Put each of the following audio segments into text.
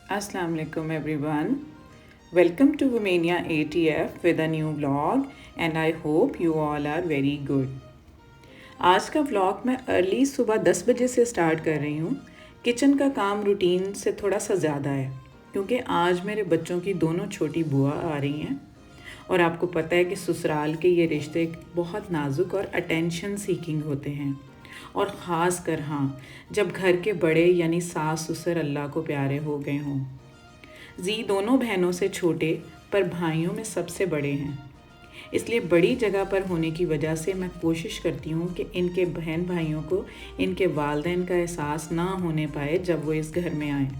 Assalamu alaikum everyone. Welcome to Womania ATF with a new vlog and I hope you all are very good. आज का vlog मैं early सुबह 10 बजे से start कर रही हूँ। किचन का काम रूटीन से थोड़ा सा ज़्यादा है क्योंकि आज मेरे बच्चों की दोनों छोटी बुआ आ रही हैं और आपको पता है कि ससुराल के ये रिश्ते बहुत नाजुक और अटेंशन सीकिंग होते हैं और ख़ास कर हाँ जब घर के बड़े यानी सास ससुर अल्लाह को प्यारे हो गए हों। जी दोनों बहनों से छोटे पर भाइयों में सबसे बड़े हैं, इसलिए बड़ी जगह पर होने की वजह से मैं कोशिश करती हूँ कि इनके बहन भाइयों को इनके वालिदैन का एहसास ना होने पाए जब वो इस घर में आएँ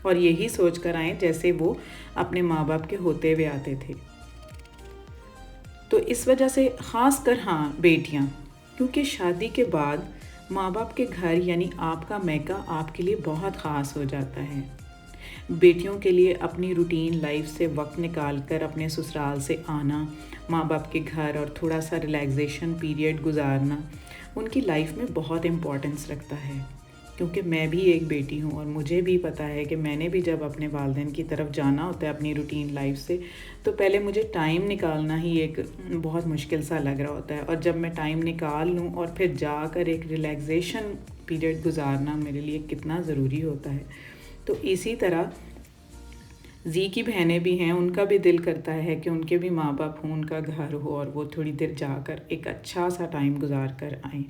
और यही सोच कर आएँ जैसे वो अपने माँ बाप के होते हुए आते थे। तो इस वजह से ख़ास कर हाँ बेटियाँ, क्योंकि शादी के बाद माँ बाप के घर यानी आपका मैका आपके लिए बहुत ख़ास हो जाता है। बेटियों के लिए अपनी रूटीन लाइफ से वक्त निकाल कर अपने ससुराल से आना, माँ बाप के घर और थोड़ा सा रिलैक्सेशन पीरियड गुजारना उनकी लाइफ में बहुत इम्पोर्टेंस रखता है। क्योंकि मैं भी एक बेटी हूँ और मुझे भी पता है कि मैंने भी जब अपने वालिदैन की तरफ जाना होता है अपनी रूटीन लाइफ से, तो पहले मुझे टाइम निकालना ही एक बहुत मुश्किल सा लग रहा होता है और जब मैं टाइम निकाल लूँ और फिर जाकर एक रिलैक्सेशन पीरियड गुजारना मेरे लिए कितना ज़रूरी होता है। तो इसी तरह जी की बहनें भी हैं, उनका भी दिल करता है कि उनके भी माँ बाप हों, उनका घर हो और वो थोड़ी देर जाकर एक अच्छा सा टाइम गुजार कर आएँ।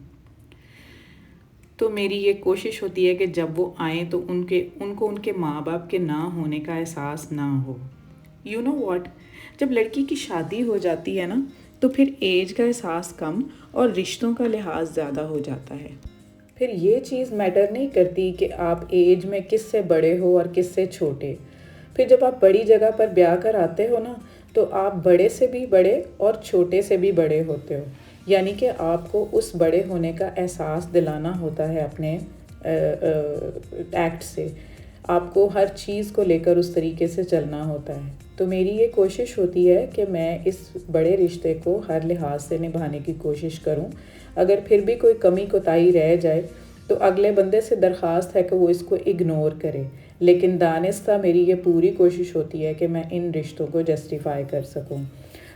तो मेरी ये कोशिश होती है कि जब वो आएँ तो उनको उनके माँ बाप के ना होने का एहसास ना हो। यू नो व्हाट, जब लड़की की शादी हो जाती है ना तो फिर एज का एहसास कम और रिश्तों का लिहाज ज़्यादा हो जाता है। फिर ये चीज़ मैटर नहीं करती कि आप एज में किससे बड़े हो और किससे छोटे। फिर जब आप बड़ी जगह पर ब्याह कर आते हो ना तो आप बड़े से भी बड़े और छोटे से भी बड़े होते हो, यानी कि आपको उस बड़े होने का एहसास दिलाना होता है अपने एक्ट से। आपको हर चीज़ को लेकर उस तरीके से चलना होता है। तो मेरी ये कोशिश होती है कि मैं इस बड़े रिश्ते को हर लिहाज से निभाने की कोशिश करूं। अगर फिर भी कोई कमी कोताही रह जाए तो अगले बंदे से दरख्वास्त है कि वो इसको इग्नोर करे, लेकिन दानिस्ता मेरी ये पूरी कोशिश होती है कि मैं इन रिश्तों को जस्टिफाई कर सकूं।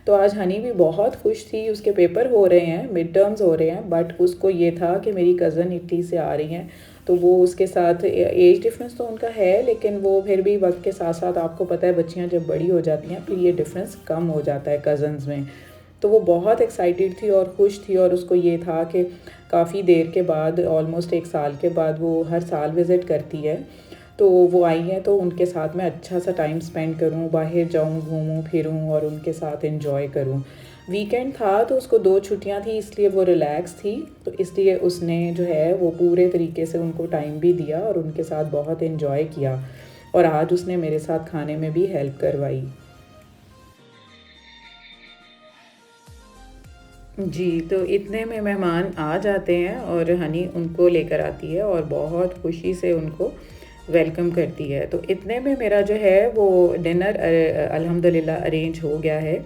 तो आज हनी भी बहुत खुश थी, उसके पेपर हो रहे हैं, मिड टर्म्स हो रहे हैं, बट उसको ये था कि मेरी कज़न इटली से आ रही हैं तो वो उसके साथ एज डिफरेंस तो उनका है लेकिन वो फिर भी वक्त के साथ साथ आपको पता है बच्चियां जब बड़ी हो जाती हैं फिर ये डिफरेंस कम हो जाता है कज़न्स में। तो वो बहुत एक्साइटेड थी और खुश थी और उसको ये था कि काफ़ी देर के बाद ऑलमोस्ट 1 साल के बाद वो हर साल विज़िट करती है, तो वो आई हैं तो उनके साथ मैं अच्छा सा टाइम स्पेंड करूं, बाहर जाऊं, घूमूं फिरूं और उनके साथ एंजॉय करूं। वीकेंड था तो उसको 2 छुट्टियां थी इसलिए वो रिलैक्स थी, तो इसलिए उसने जो है वो पूरे तरीके से उनको टाइम भी दिया और उनके साथ बहुत एंजॉय किया और आज उसने मेरे साथ खाने में भी हेल्प करवाई। जी, तो इतने में मेहमान आ जाते हैं और हनी उनको लेकर आती है और बहुत खुशी से उनको वेलकम करती है। तो इतने में मेरा जो है वो डिनर अल्हम्दुलिल्लाह अरेंज हो गया है।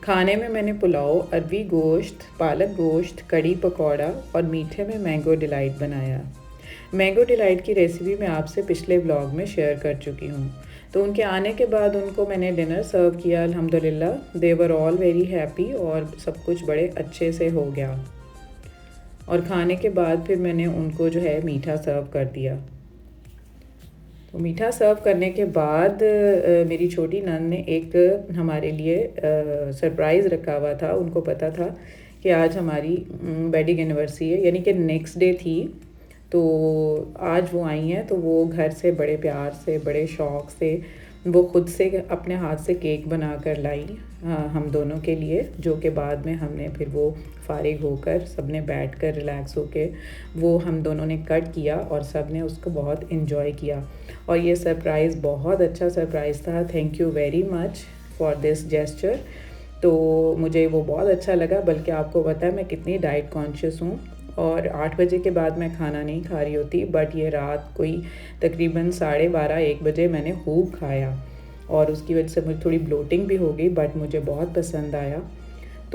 खाने में मैंने पुलाव, अरबी गोश्त, पालक गोश्त, कड़ी पकौड़ा और मीठे में मैंगो डिलाइट बनाया। मैंगो डिलाइट की रेसिपी मैं आपसे पिछले व्लॉग में शेयर कर चुकी हूँ। तो उनके आने के बाद उनको मैंने डिनर सर्व किया, अल्हम्दुलिल्लाह दे वर ऑल वेरी हैप्पी और सब कुछ बड़े अच्छे से हो गया। और खाने के बाद फिर मैंने उनको जो है मीठा सर्व कर दिया। तो मीठा सर्व करने के बाद मेरी छोटी नंद ने एक हमारे लिए सरप्राइज़ रखा हुआ था। उनको पता था कि आज हमारी वेडिंग एनिवर्सरी है, यानी कि नेक्स्ट डे थी। तो आज वो आई हैं तो वो घर से बड़े प्यार से बड़े शौक़ से वो ख़ुद से अपने हाथ से केक बना कर लाई हम दोनों के लिए, जो कि बाद में हमने फिर वो फ़ारिग होकर सब ने बैठ कर रिलैक्स होके वो हम दोनों ने कट किया और सब ने उसको बहुत इन्जॉय किया। और ये सरप्राइज़ बहुत अच्छा सरप्राइज़ था। Thank you very much for this gesture. तो मुझे वो बहुत अच्छा लगा, बल्कि आपको पता है मैं कितनी डाइट कॉन्शियस हूँ और 8 बजे के बाद मैं खाना नहीं खा रही होती, बट ये रात कोई तकरीबन 12:30-1 बजे मैंने खूब खाया और उसकी वजह से मुझे थोड़ी ब्लोटिंग भी हो गई, बट मुझे बहुत पसंद आया।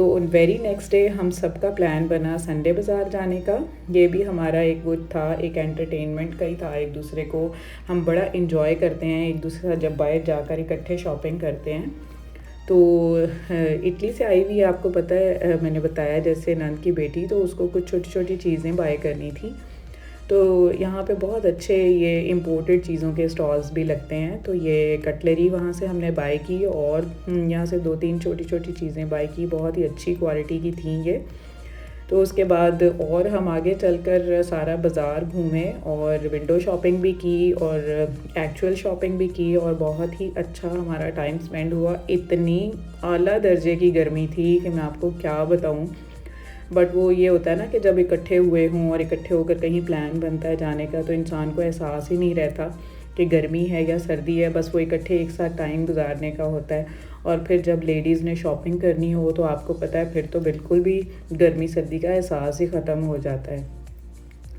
तो वेरी नेक्स्ट डे हम सबका प्लान बना संडे बाज़ार जाने का। ये भी हमारा एक वो था, एक एंटरटेनमेंट का ही था। एक दूसरे को हम बड़ा इन्जॉय करते हैं, एक दूसरे के साथ जब बाहर जाकर इकट्ठे शॉपिंग करते हैं। तो इटली से आई हुई है, आपको पता है, मैंने बताया जैसे नंद की बेटी, तो उसको कुछ छोटी छोटी चीज़ें बाय करनी थी। तो यहाँ पे बहुत अच्छे ये इम्पोर्टेड चीज़ों के स्टॉल्स भी लगते हैं। तो ये कटलरी वहाँ से हमने बाय की और यहाँ से 2-3 छोटी छोटी चीज़ें बाय की, बहुत ही अच्छी क्वालिटी की थी ये। तो उसके बाद और हम आगे चलकर सारा बाज़ार घूमे और विंडो शॉपिंग भी की और एक्चुअल शॉपिंग भी की और बहुत ही अच्छा हमारा टाइम स्पेंड हुआ। इतनी आला दर्जे की गर्मी थी कि मैं आपको क्या बताऊं। बट वो ये होता है ना कि जब इकट्ठे हुए हों और इकट्ठे होकर कहीं प्लान बनता है जाने का, तो इंसान को एहसास ही नहीं रहता कि गर्मी है या सर्दी है, बस वो इकट्ठे एक साथ टाइम गुजारने का होता है। और फिर जब लेडीज़ ने शॉपिंग करनी हो तो आपको पता है फिर तो बिल्कुल भी गर्मी सर्दी का एहसास ही ख़त्म हो जाता है।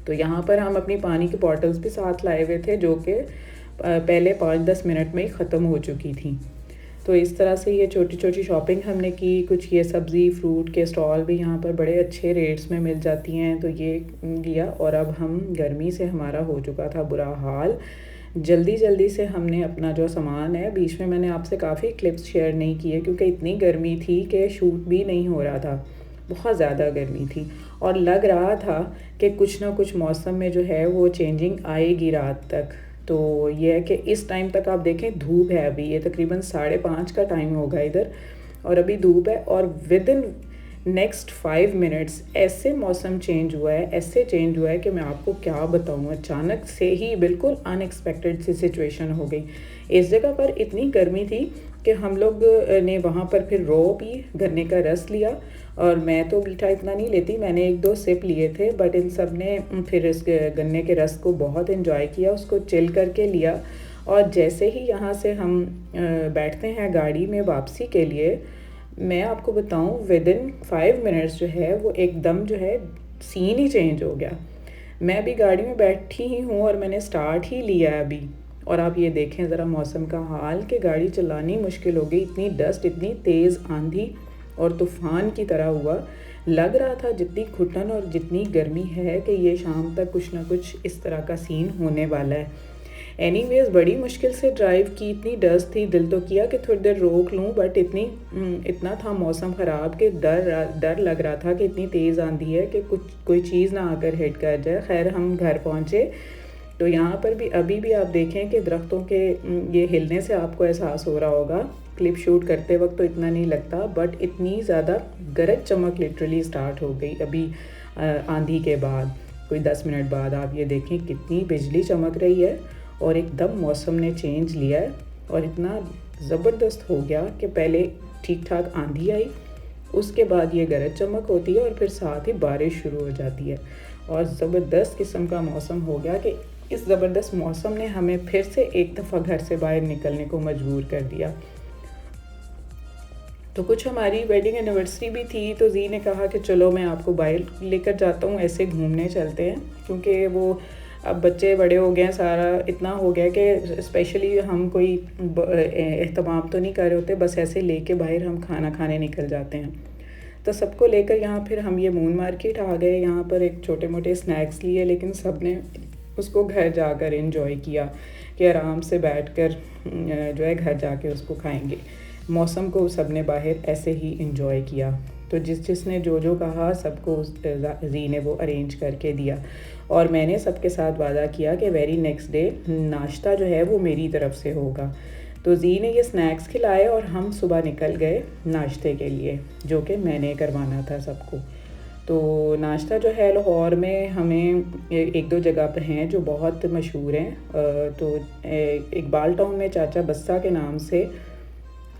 तो यहाँ पर हम अपनी पानी की बॉटल्स भी साथ लाए हुए थे, जो कि पहले 5-10 मिनट में ही ख़त्म हो चुकी थी। तो इस तरह से ये छोटी छोटी शॉपिंग हमने की। कुछ ये सब्ज़ी फ्रूट के स्टॉल भी यहाँ पर बड़े अच्छे रेट्स में मिल जाती हैं, तो ये लिया। और अब हम गर्मी से हमारा हो चुका था बुरा हाल। जल्दी जल्दी से हमने अपना जो सामान है, बीच में मैंने आपसे काफ़ी क्लिप्स शेयर नहीं किए क्योंकि इतनी गर्मी थी कि शूट भी नहीं हो रहा था, बहुत ज़्यादा गर्मी थी। और लग रहा था कि कुछ ना कुछ मौसम में जो है वो चेंजिंग आएगी रात तक। तो ये है कि इस टाइम तक आप देखें धूप है, अभी ये तकरीबन 5:30 का टाइम होगा इधर, और अभी धूप है। और विद इन नेक्स्ट 5 मिनट्स ऐसे मौसम चेंज हुआ है, ऐसे चेंज हुआ है कि मैं आपको क्या बताऊँ। अचानक से ही बिल्कुल अनएक्सपेक्टेड सी सिचुएशन हो गई। इस जगह पर इतनी गर्मी थी कि हम लोग ने वहाँ पर फिर रो पी, गन्ने का रस लिया। और मैं तो मीठा इतना नहीं लेती, मैंने 1-2 सिप लिए थे, बट इन सब ने फिर इस गन्ने के रस को बहुत एंजॉय किया, उसको चिल करके लिया। और जैसे ही यहाँ से हम बैठते हैं गाड़ी में वापसी के लिए, मैं आपको बताऊं विद इन 5 मिनट्स जो है वो एकदम जो है सीन ही चेंज हो गया। मैं अभी गाड़ी में बैठी ही हूँ और मैंने स्टार्ट ही लिया है अभी, और आप ये देखें ज़रा मौसम का हाल कि गाड़ी चलानी मुश्किल हो गई। इतनी डस्ट, इतनी तेज़ आंधी और तूफ़ान की तरह हुआ। लग रहा था जितनी घुटन और जितनी गर्मी है कि ये शाम तक कुछ ना कुछ इस तरह का सीन होने वाला है। एनीवेज बड़ी मुश्किल से ड्राइव की, इतनी डस्ट थी, दिल तो किया कि थोड़ी देर रोक लूँ, बट इतना था मौसम ख़राब कि डर लग रहा था कि इतनी तेज़ आंधी है कि कुछ कोई चीज़ ना आकर हिट कर जाए। खैर हम घर पहुँचे तो यहाँ पर भी अभी भी आप देखें कि दरख्तों के ये हिलने से आपको एहसास हो रहा होगा। क्लिप शूट करते वक्त तो इतना नहीं लगता, बट इतनी ज़्यादा गरज चमक लिटरली स्टार्ट हो गई अभी आंधी के बाद। कोई 10 मिनट बाद आप ये देखें कितनी बिजली चमक रही है और एकदम मौसम ने चेंज लिया है और इतना ज़बरदस्त हो गया कि पहले ठीक ठाक आंधी आई, उसके बाद ये गरज चमक होती है और फिर साथ ही बारिश शुरू हो जाती है और ज़बरदस्त किस्म का मौसम हो गया कि इस ज़बरदस्त मौसम ने हमें फिर से एक दफ़ा घर से बाहर निकलने को मजबूर कर दिया। तो कुछ हमारी वेडिंग एनिवर्सरी भी थी, तो जी ने कहा कि चलो मैं आपको बाहर लेकर जाता हूँ, ऐसे घूमने चलते हैं, क्योंकि वो अब बच्चे बड़े हो गए हैं, सारा इतना हो गया कि स्पेशली हम कोई एहतमाम तो नहीं कर रहे होते, बस ऐसे लेके बाहर हम खाना खाने निकल जाते हैं। तो सबको लेकर यहाँ फिर हम ये मून मार्केट आ गए। यहाँ पर एक छोटे मोटे स्नैक्स लिए, लेकिन सब ने उसको घर जाकर एंजॉय किया कि आराम से बैठकर जो है घर जाके उसको खाएंगे। मौसम को सब ने बाहर ऐसे ही एंजॉय किया। तो जिसने जो कहा सबको जी ने वो अरेंज करके दिया और मैंने सबके साथ वादा किया कि वेरी नेक्स्ट डे नाश्ता जो है वो मेरी तरफ से होगा। तो जी ने ये स्नैक्स खिलाए और हम सुबह निकल गए नाश्ते के लिए, जो कि मैंने करवाना था सबको। तो नाश्ता जो है लाहौर में हमें 1-2 जगह पे हैं जो बहुत मशहूर हैं। तो इकबाल टाउन में चाचा बस्सा के नाम से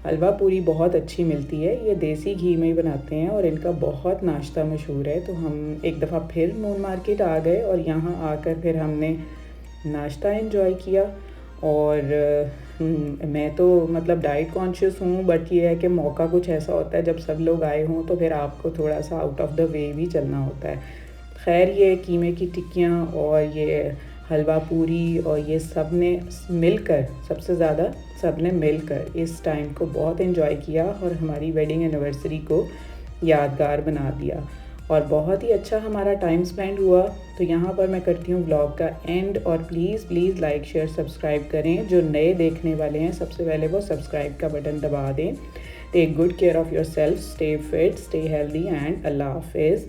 हलवा पूरी बहुत अच्छी मिलती है, ये देसी घी में ही बनाते हैं और इनका बहुत नाश्ता मशहूर है। तो हम एक दफ़ा फिर मून मार्केट आ गए और यहाँ आकर फिर हमने नाश्ता एंजॉय किया। और मैं तो मतलब डाइट कॉन्शियस हूँ, बट ये है कि मौका कुछ ऐसा होता है जब सब लोग आए हों तो फिर आपको थोड़ा सा आउट ऑफ द वे भी चलना होता है। खैर ये कीमे की टिक्कियाँ और ये हलवा पूरी और ये सब ने मिलकर, सबसे ज़्यादा सब ने मिलकर इस टाइम को बहुत एंजॉय किया और हमारी वेडिंग एनिवर्सरी को यादगार बना दिया और बहुत ही अच्छा हमारा टाइम स्पेंड हुआ। तो यहाँ पर मैं करती हूँ व्लॉग का एंड, और प्लीज़ लाइक शेयर सब्सक्राइब करें। जो नए देखने वाले हैं सबसे पहले वो सब्सक्राइब का बटन दबा दें। Take good care of yourself, stay fit, stay healthy and अल्लाह हाफिज़।